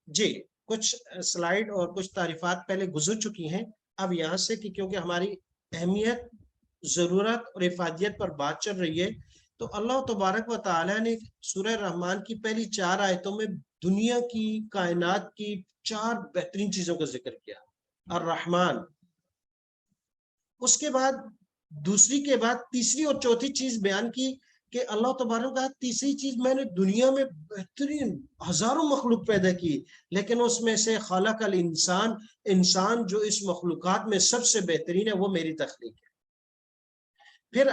جی کچھ سلائیڈ اور کچھ تعریفات پہلے گزر چکی ہیں. اب یہاں سے کہ کیونکہ ہماری اہمیت، ضرورت اور افادیت پر بات چل رہی ہے، تو اللہ تبارک و تعالیٰ نے سورہ رحمان کی پہلی 4 آیتوں میں دنیا کی، کائنات کی 4 بہترین چیزوں کا ذکر کیا. الرحمن، اس کے بعد دوسری کے بعد تیسری اور چوتھی چیز بیان کی کہ اللہ تبارک کا تیسری چیز، میں نے دنیا میں بہترین ہزاروں مخلوق پیدا کی، لیکن اس میں سے خلق الانسان، انسان جو اس مخلوقات میں سب سے بہترین ہے، وہ میری تخلیق ہے. پھر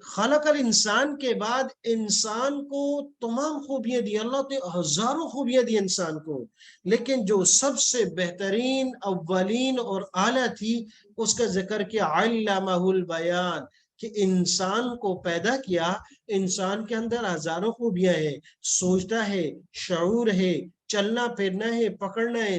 خلق الانسان کے بعد انسان کو تمام خوبیاں دی، اللہ نے ہزاروں خوبیاں دی انسان کو، لیکن جو سب سے بہترین، اولین اور اعلیٰ تھی، اس کا ذکر کیا علمہ البیان، کہ انسان کو پیدا کیا. انسان کے اندر ہزاروں خوبیاں ہیں، سوچتا ہے، شعور ہے، چلنا پھرنا ہے، پکڑنا ہے،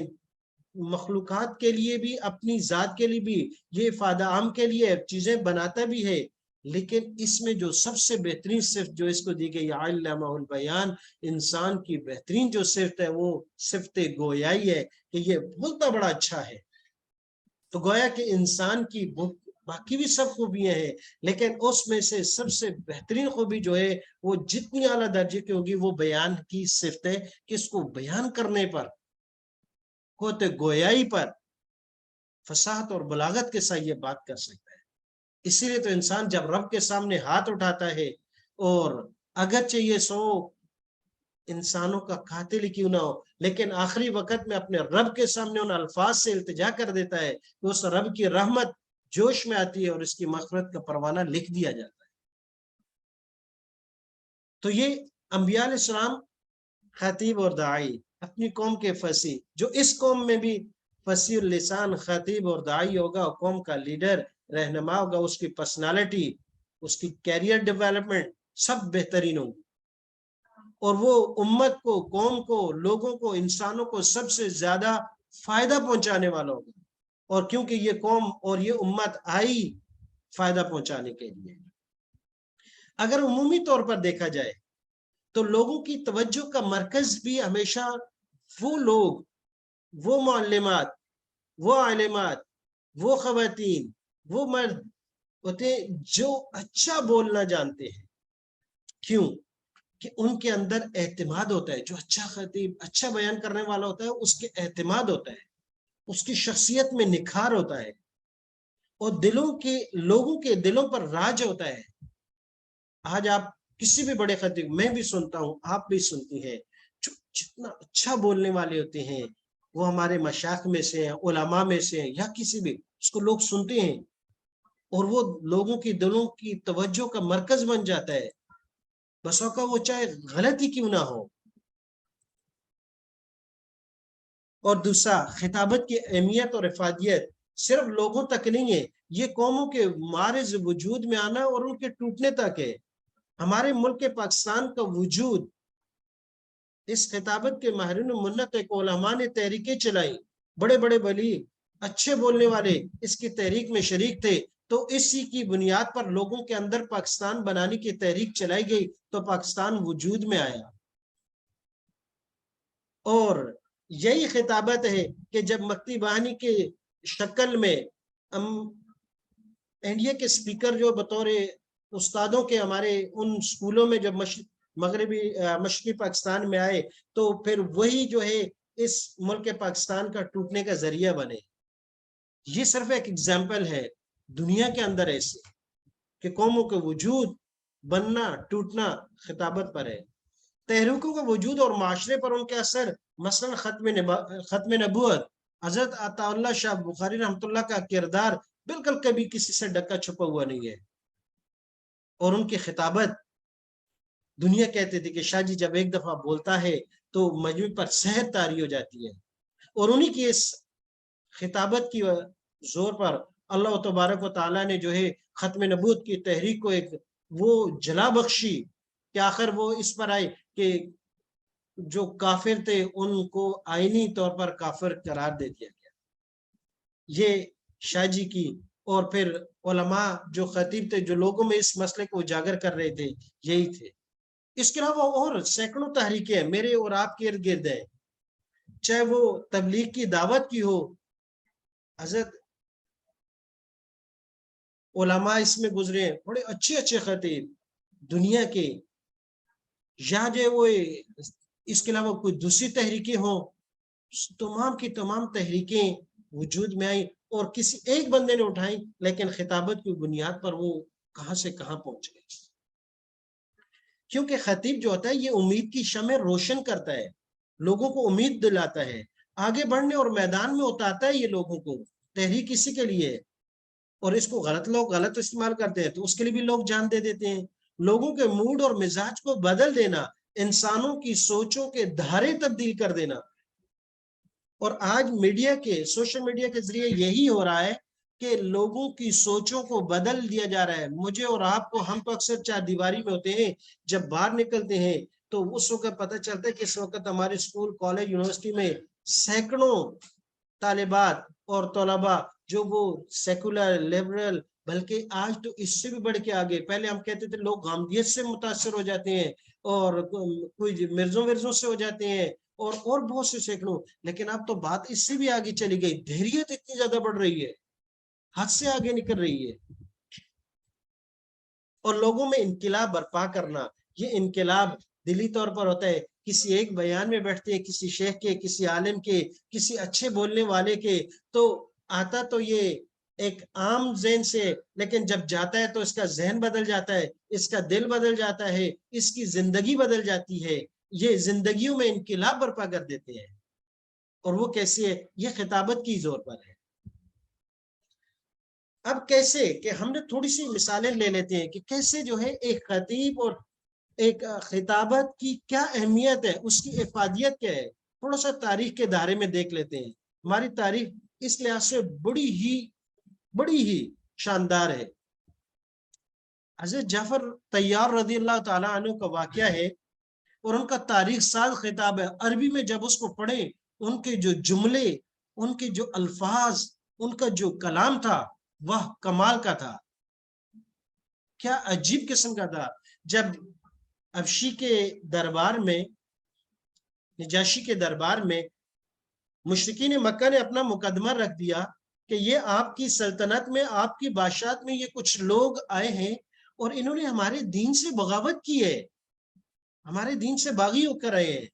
مخلوقات کے لیے بھی، اپنی ذات کے لیے بھی، یہ افادہ عام کے لیے چیزیں بناتا بھی ہے. لیکن اس میں جو سب سے بہترین صفت جو اس کو دی گئی، علمہ البیان، انسان کی بہترین جو صفت ہے وہ صفت گویائی ہے، کہ یہ بولتا بڑا اچھا ہے. تو گویا کہ انسان کی باقی بھی سب خوبیاں ہیں، لیکن اس میں سے سب سے بہترین خوبی جو ہے وہ جتنی اعلیٰ درجے کی ہوگی وہ بیان کی صفت ہے، کہ اس کو بیان کرنے پر، قوت گویائی پر، فصاحت اور بلاغت کے ساتھ یہ بات کر سکتا ہے. اسی لیے تو انسان جب رب کے سامنے ہاتھ اٹھاتا ہے، اور اگرچہ یہ 100 انسانوں کا قاتل کیوں نہ ہو، لیکن آخری وقت میں اپنے رب کے سامنے ان الفاظ سے التجا کر دیتا ہے، کہ اس رب کی رحمت جوش میں آتی ہے اور اس کی مغفرت کا پروانہ لکھ دیا جاتا ہے. تو یہ انبیاء علیہ السلام خطیب اور داعی، اپنی قوم کے فصیح، جو اس قوم میں بھی فصیح اللسان، خطیب اور داعی ہوگا، قوم کا لیڈر، رہنما ہوگا، اس کی پرسنالٹی، اس کی کیریئر ڈیولپمنٹ سب بہترین ہوگی، اور وہ امت کو، قوم کو، لوگوں کو، انسانوں کو سب سے زیادہ فائدہ پہنچانے والا ہوگا. اور کیونکہ یہ قوم اور یہ امت آئی فائدہ پہنچانے کے لیے. اگر عمومی طور پر دیکھا جائے تو لوگوں کی توجہ کا مرکز بھی ہمیشہ وہ لوگ، وہ معلمات، وہ عالمات، وہ خواتین، وہ مرد ہوتے ہیں جو اچھا بولنا جانتے ہیں. کیوں؟ کہ ان کے اندر اعتماد ہوتا ہے. جو اچھا خطیب، اچھا بیان کرنے والا ہوتا ہے، اس کے اعتماد ہوتا ہے، اس کی شخصیت میں نکھار ہوتا ہے، اور لوگوں کے دلوں پر راج ہوتا ہے. آج آپ کسی بھی بڑے خطیب، میں بھی سنتا ہوں، آپ بھی سنتی ہیں، جتنا اچھا بولنے والے ہوتے ہیں، وہ ہمارے مشائخ میں سے ہیں، علماء میں سے ہیں، یا کسی بھی، اس کو لوگ سنتے ہیں، اور وہ لوگوں کی دلوں کی توجہ کا مرکز بن جاتا ہے، بس اوقات وہ چاہے غلط ہی کیوں نہ ہو. اور دوسرا، خطابت کی اہمیت اور افادیت صرف لوگوں تک نہیں ہے، یہ قوموں کے معرض وجود میں آنا اور ان کے ٹوٹنے تک ہے. ہمارے ملک پاکستان کا وجود، اس خطابت کے ماہرین منت ایک علماء نے تحریکیں چلائی، بڑے بڑے ولی، اچھے بولنے والے اس کی تحریک میں شریک تھے. تو اسی کی بنیاد پر لوگوں کے اندر پاکستان بنانے کی تحریک چلائی گئی، تو پاکستان وجود میں آیا. اور یہی خطابت ہے کہ جب مکتی بہانی کے شکل میں انڈیا کے سپیکر جو بطور استادوں کے ہمارے ان سکولوں میں جب مشرقی پاکستان میں آئے، تو پھر وہی جو ہے اس ملک پاکستان کا ٹوٹنے کا ذریعہ بنے. یہ صرف ایک ایگزامپل ہے، دنیا کے اندر ایسے کہ قوموں کے وجود بننا ٹوٹنا خطابت پر ہے. تحریکوں کا وجود اور معاشرے پر ان کے اثر، مثلا ختم نبوت، حضرت عطا اللہ شاہ بخاری رحمۃ اللہ کا کردار بالکل کبھی کسی سے ڈکا چھپا ہوا نہیں ہے. اور ان کی خطابت، دنیا کہتے تھے کہ شاہ جی جب ایک دفعہ بولتا ہے تو مجمع پر سحر طاری ہو جاتی ہے. اور انہی کی اس خطابت کی زور پر اللہ تبارک و تعالیٰ نے جو ہے ختم نبوت کی تحریک کو ایک وہ جلا بخشی، کہ آخر وہ اس پر آئے کہ جو کافر تھے ان کو آئینی طور پر کافر قرار دے دیا گیا. یہ شاہ جی کی، اور پھر علماء جو خطیب تھے جو لوگوں میں اس مسئلے کو اجاگر کر رہے تھے، یہی تھے. اس کے علاوہ اور سینکڑوں تحریکیں ہیں میرے اور آپ کے ارد گرد ہیں، چاہے وہ تبلیغ کی دعوت کی ہو. حضرت علماء اس میں گزرے ہیں، بڑے اچھے اچھے خطیب دنیا کے، یا جو وہ اس کے علاوہ کوئی دوسری تحریکیں ہوں، تمام کی تمام تحریکیں وجود میں آئیں اور کسی ایک بندے نے اٹھائیں، لیکن خطابت کی بنیاد پر وہ کہاں سے کہاں پہنچ گئے. کیونکہ خطیب جو ہوتا ہے یہ امید کی شمع روشن کرتا ہے، لوگوں کو امید دلاتا ہے، آگے بڑھنے اور میدان میں اتارتا ہے. یہ لوگوں کو تحریک اسی کے لیے ہے، اور اس کو غلط لوگ غلط استعمال کرتے ہیں تو اس کے لیے بھی لوگ جان دے دیتے ہیں. لوگوں کے موڈ اور مزاج کو بدل دینا، انسانوں کی سوچوں کے دھارے تبدیل کر دینا. اور آج میڈیا کے سوشل میڈیا کے ذریعے یہی ہو رہا ہے کہ لوگوں کی سوچوں کو بدل دیا جا رہا ہے. مجھے اور آپ کو، ہم تو اکثر چار دیواری میں ہوتے ہیں، جب باہر نکلتے ہیں تو اس وقت پتہ چلتا ہے کہ اس وقت ہمارے اسکول کالج یونیورسٹی میں سینکڑوں طالبات اور طلباء جو وہ سیکولر لبرل، بلکہ آج تو اس سے بھی بڑھ کے آگے. پہلے ہم کہتے تھے لوگ غامدیت سے متاثر ہو جاتے ہیں اور کوئی مرزوں سے ہو جاتے ہیں اور بہت سے سینکڑوں، لیکن اب تو بات اس سے بھی آگے چلی گئی. دھیریت اتنی زیادہ بڑھ رہی ہے، حد سے آگے نکل رہی ہے. اور لوگوں میں انقلاب برپا کرنا، یہ انقلاب دلی طور پر ہوتا ہے. کسی ایک بیان میں بیٹھتے ہیں، کسی شیخ کے، کسی عالم کے، کسی اچھے بولنے والے کے، تو آتا تو یہ ایک عام ذہن سے، لیکن جب جاتا ہے تو اس کا ذہن بدل جاتا ہے، اس کا دل بدل جاتا ہے، اس کی زندگی بدل جاتی ہے. یہ زندگیوں میں انقلاب برپا کر دیتے ہیں. اور وہ کیسے ہے؟ یہ خطابت کی زور پر ہے. اب کیسے کہ ہم نے تھوڑی سی مثالیں لے لیتے ہیں کہ کیسے جو ہے ایک خطیب اور ایک خطابت کی کیا اہمیت ہے، اس کی افادیت کیا ہے. تھوڑا سا تاریخ کے دائرے میں دیکھ لیتے ہیں. ہماری تاریخ اس لحاظ سے بڑی ہی شاندار ہے. حضرت جعفر طیار رضی اللہ تعالیٰ عنہ کا واقعہ ہے اور ان کا تاریخ ساز خطاب ہے. عربی میں جب اس کو پڑھیں، ان کے جو جملے، ان کے جو الفاظ، ان کا جو کلام تھا وہ کمال کا تھا، کیا عجیب قسم کا تھا. جب ابشی کے دربار میں، نجاشی کے دربار میں مشرکین مکہ نے اپنا مقدمہ رکھ دیا کہ یہ آپ کی سلطنت میں، آپ کی بادشاہت میں یہ کچھ لوگ آئے ہیں اور انہوں نے ہمارے دین سے بغاوت کی ہے، ہمارے دین سے باغی ہو کر آئے ہیں.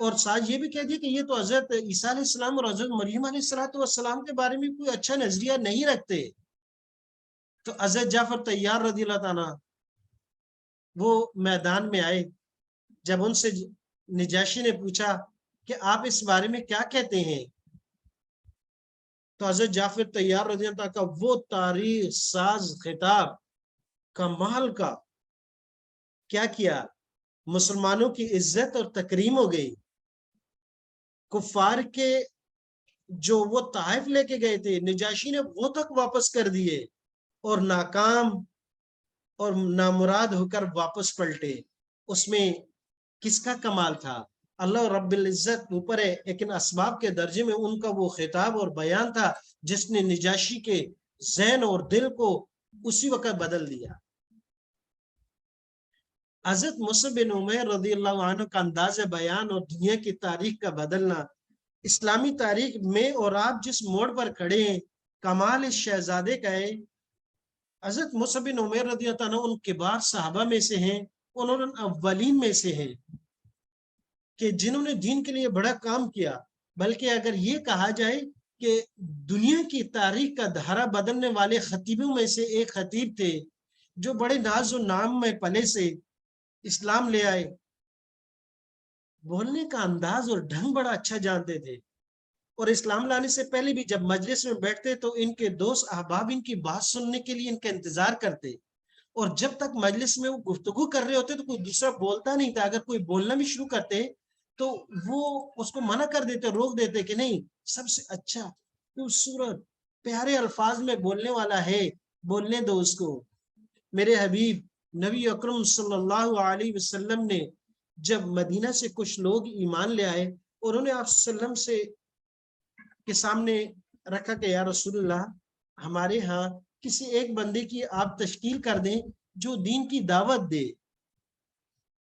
اور ساتھ یہ بھی کہہ دیا کہ یہ تو حضرت عیسیٰ علیہ السلام اور حضرت مریم علیہ السلام کے بارے میں کوئی اچھا نظریہ نہیں رکھتے. تو حضرت جعفر طیار رضی اللہ تعالیٰ وہ میدان میں آئے. جب ان سے نجاشی نے پوچھا کہ آپ اس بارے میں کیا کہتے ہیں، تو حضرت جعفر طیار رضی اللہ تعالیٰ کا وہ تاریخ ساز خطاب کمال کا کیا مسلمانوں کی عزت اور تکریم ہو گئی. کفار کے جو وہ طائف لے کے گئے تھے، نجاشی نے وہ تک واپس کر دیے اور ناکام اور نامراد ہو کر واپس پلٹے. اس میں کس کا کمال تھا؟ اللہ رب العزت اوپر ہے، لیکن اسباب کے درجے میں ان کا وہ خطاب اور بیان تھا جس نے نجاشی کے ذہن اور دل کو اسی وقت بدل دیا. حضرت مصعب بن عمیر رضی اللہ عنہ کا انداز بیان اور دنیا کی تاریخ کا بدلنا، اسلامی تاریخ میں اور آپ جس موڑ پر کھڑے ہیں، کمال اس شہزادے کا ہے. حضرت مصعب بن عمیر رضی اللہ عنہ ان کبار صحابہ میں سے ہیں، انہوں نے اولین میں سے ہیں کہ جنہوں نے دین کے لیے بڑا کام کیا. بلکہ اگر یہ کہا جائے کہ دنیا کی تاریخ کا دھارا بدلنے والے خطیبوں میں سے ایک خطیب تھے جو بڑے ناز و نام میں پلے سے اسلام لے آئے، بولنے کا انداز اور ڈھنگ بڑا اچھا جانتے تھے، اور اسلام لانے سے پہلے بھی جب مجلس میں بیٹھتے تو ان کے دوست احباب ان کی بات سننے کے لیے ان کا انتظار کرتے، اور جب تک مجلس میں وہ گفتگو کر رہے ہوتے تو کوئی دوسرا بولتا نہیں تھا. اگر کوئی بولنا بھی شروع کرتے تو وہ اس کو منع کر دیتے، روک دیتے کہ نہیں، سب سے اچھا خوبصورت پیارے الفاظ میں بولنے والا ہے، بولنے دو اس کو. میرے حبیب نبی اکرم صلی اللہ علیہ وسلم نے جب مدینہ سے کچھ لوگ ایمان لے آئے اور انہوں نے آپ صلی اللہ علیہ وسلم سے کے سامنے رکھا کہ یا رسول اللہ، ہمارے ہاں کسی ایک بندے کی آپ تشکیل کر دیں جو دین کی دعوت دے.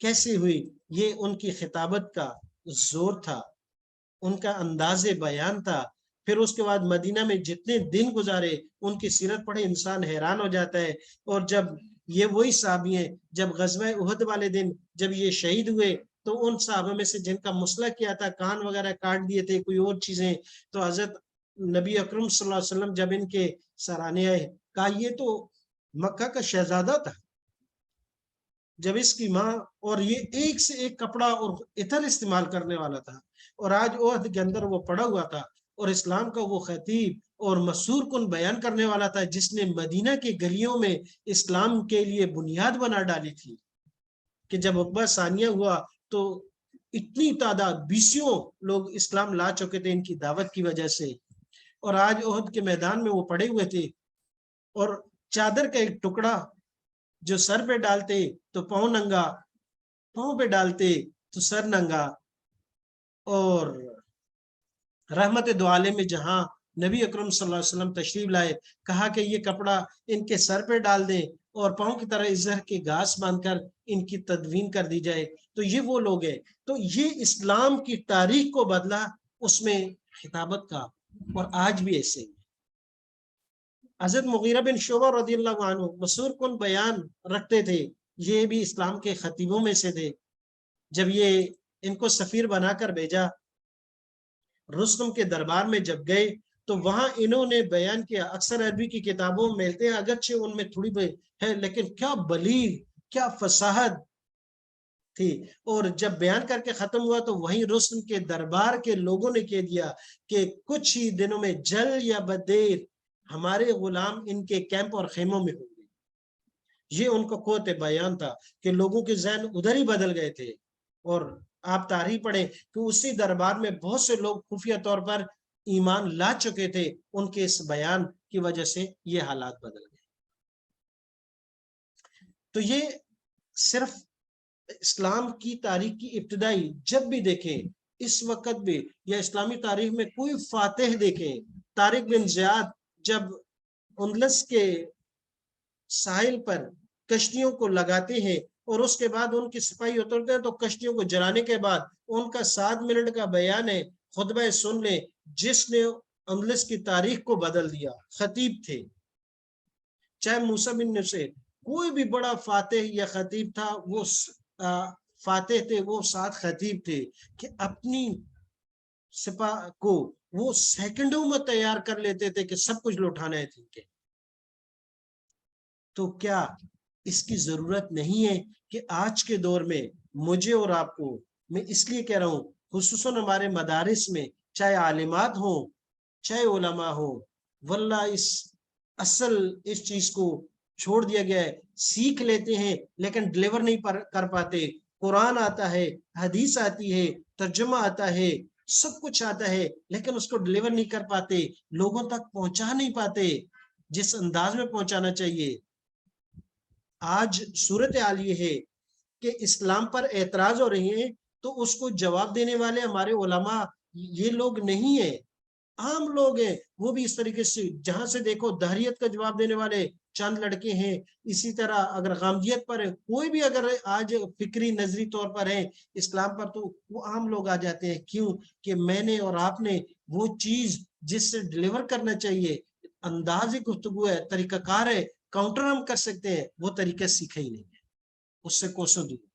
کیسے ہوئی؟ یہ ان کی خطابت کا زور تھا، ان کا انداز بیان تھا۔ پھر اس کے بعد مدینہ میں جتنے دن گزارے، ان کی سیرت پڑھے انسان حیران ہو جاتا ہے۔ اور جب یہ وہی صحابی ہیں، جب غزوہ احد والے دن جب یہ شہید ہوئے تو ان صحابہ میں سے جن کا مسئلہ کیا تھا، کان وغیرہ کاٹ دیے تھے، کوئی اور چیزیں، تو حضرت نبی اکرم صلی اللہ علیہ وسلم جب ان کے سرانے آئے، کہا یہ تو مکہ کا شہزادہ تھا، جب اس کی ماں، اور یہ ایک سے ایک کپڑا اور عطر استعمال کرنے والا تھا، اور آج عہد کے اندر وہ پڑا ہوا تھا، اور اسلام کا وہ خطیب اور مسحور کن بیان کرنے والا تھا جس نے مدینہ کی گلیوں میں اسلام کے لیے بنیاد بنا ڈالی تھی، کہ جب عقبہ ثانیہ ہوا تو اتنی تعداد، بیسوں لوگ اسلام لا چکے تھے ان کی دعوت کی وجہ سے، اور آج عہد کے میدان میں وہ پڑے ہوئے تھے، اور چادر کا ایک ٹکڑا جو سر پہ ڈالتے تو پاؤں ننگا، پاؤں پہ ڈالتے تو سر ننگا۔ اور رحمت دو عالم میں جہاں نبی اکرم صلی اللہ علیہ وسلم تشریف لائے، کہا کہ یہ کپڑا ان کے سر پہ ڈال دیں اور پاؤں کی طرح ازر کے گھاس باندھ کر ان کی تدوین کر دی جائے، تو یہ وہ لوگ ہیں۔ تو یہ اسلام کی تاریخ کو بدلا اس میں خطابت کا، اور آج بھی ایسے ہی۔ حضرت مغیرہ بن شعبہ رضی اللہ عنہ مسحور کن بیان رکھتے تھے، یہ بھی اسلام کے خطیبوں میں سے تھے۔ جب یہ ان کو سفیر بنا کر بھیجا، رستم کے دربار میں جب گئے تو وہاں انہوں نے بیان کیا، اکثر عربی کی کتابوں میں ملتے ہیں، اگرچہ ان میں تھوڑی ہے لیکن کیا بلیغ، کیا فصاحت تھی۔ اور جب بیان کر کے ختم ہوا تو وہیں رستم کے دربار کے لوگوں نے کہہ دیا کہ کچھ ہی دنوں میں جل یا بدیر ہمارے غلام ان کے کیمپ اور خیموں میں ہوں گے۔ یہ ان کا قوت بیان تھا کہ لوگوں کے ذہن ادھر ہی بدل گئے تھے۔ اور آپ تاریخ پڑھیں کہ اسی دربار میں بہت سے لوگ خفیہ طور پر ایمان لا چکے تھے، ان کے اس بیان کی وجہ سے یہ حالات بدل گئے۔ تو یہ صرف اسلام کی تاریخ کی ابتدائی، جب بھی دیکھیں اس وقت بھی، یا اسلامی تاریخ میں کوئی فاتح دیکھیں، طارق بن زیاد جب اندلس کے ساحل پر کشتیوں کو لگاتے ہیں اور اس کے بعد ان کی سپاہی اترتے ہیں، تو کشتیوں کو جلانے کے بعد ان کا 7 منٹ کا بیان ہے، خطبہ سن لیں، جس نے اندلس کی تاریخ کو بدل دیا۔ خطیب تھے، چاہے موسیٰ بن نصیر، کوئی بھی بڑا فاتح یا خطیب تھا، وہ فاتح تھے، وہ 7 خطیب تھے کہ اپنی سپاہ کو وہ سیکنڈوں میں تیار کر لیتے تھے کہ سب کچھ لوٹانا ہے تھی کہ۔ تو کیا اس کی ضرورت نہیں ہے کہ آج کے دور میں مجھے اور آپ کو، میں اس لیے کہہ رہا ہوں خصوصاً ہمارے مدارس میں، چاہے عالمات ہوں چاہے علماء ہوں، واللہ اس چیز کو چھوڑ دیا گیا ہے۔ سیکھ لیتے ہیں لیکن ڈلیور نہیں کر پاتے۔ قرآن آتا ہے، حدیث آتی ہے، ترجمہ آتا ہے، سب کچھ آتا ہے، لیکن اس کو ڈلیور نہیں کر پاتے، لوگوں تک پہنچا نہیں پاتے جس انداز میں پہنچانا چاہیے۔ آج صورتحال یہ ہے کہ اسلام پر اعتراض ہو رہے ہیں تو اس کو جواب دینے والے ہمارے علماء یہ لوگ نہیں ہیں، عام لوگ ہیں، وہ بھی اس طریقے سے جہاں سے دیکھو دہریت کا جواب دینے والے چند لڑکے ہیں۔ اسی طرح اگر غامدیت پر ہے، کوئی بھی اگر آج فکری نظری طور پر ہے اسلام پر، تو وہ عام لوگ آ جاتے ہیں۔ کیوں کہ میں نے اور آپ نے وہ چیز جس سے ڈلیور کرنا چاہیے، انداز گفتگو ہے، طریقہ کار ہے، کاؤنٹر ہم کر سکتے ہیں، وہ طریقہ سیکھا ہی نہیں ہے، اس سے کوسوں دور۔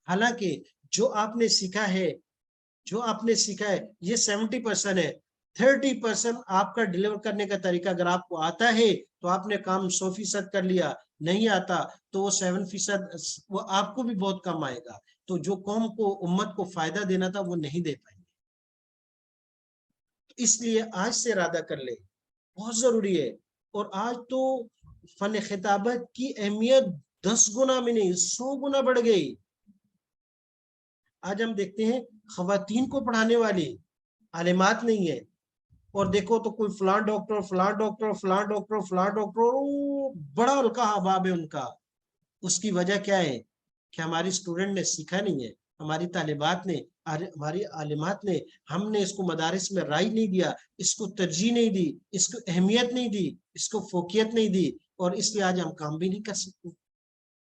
حالانکہ جو آپ نے سیکھا ہے یہ 70% ہے، 30% آپ کا ڈیلیور کرنے کا طریقہ اگر آپ کو آتا ہے تو آپ نے کام 100% کر لیا، نہیں آتا تو وہ 7% وہ آپ کو بھی بہت کم آئے گا، تو جو قوم کو، امت کو فائدہ دینا تھا وہ نہیں دے پائیں گے۔ اس لیے آج سے ارادہ کر لے، بہت ضروری ہے۔ اور آج تو فن خطابت کی اہمیت 10 گنا میں نہیں 100 گنا بڑھ گئی۔ آج ہم دیکھتے ہیں خواتین کو پڑھانے والی عالمات نہیں ہے، اور دیکھو تو کوئی فلاں ڈاکٹر فلاں ڈاکٹر فلاں ڈاکٹر فلاں ڈاکٹر، بڑا ہلکا حباب ہے ان کا۔ اس کی وجہ کیا ہے کہ ہماری اسٹوڈنٹ نے سیکھا نہیں ہے، ہماری طالبات نے، ہماری عالمات نے، ہم نے اس کو مدارس میں رائج نہیں دیا، اس کو ترجیح نہیں دی، اس کو اہمیت نہیں دی، اس کو فوقیت نہیں دی، اور اس لیے آج ہم کام بھی نہیں کر سکتے۔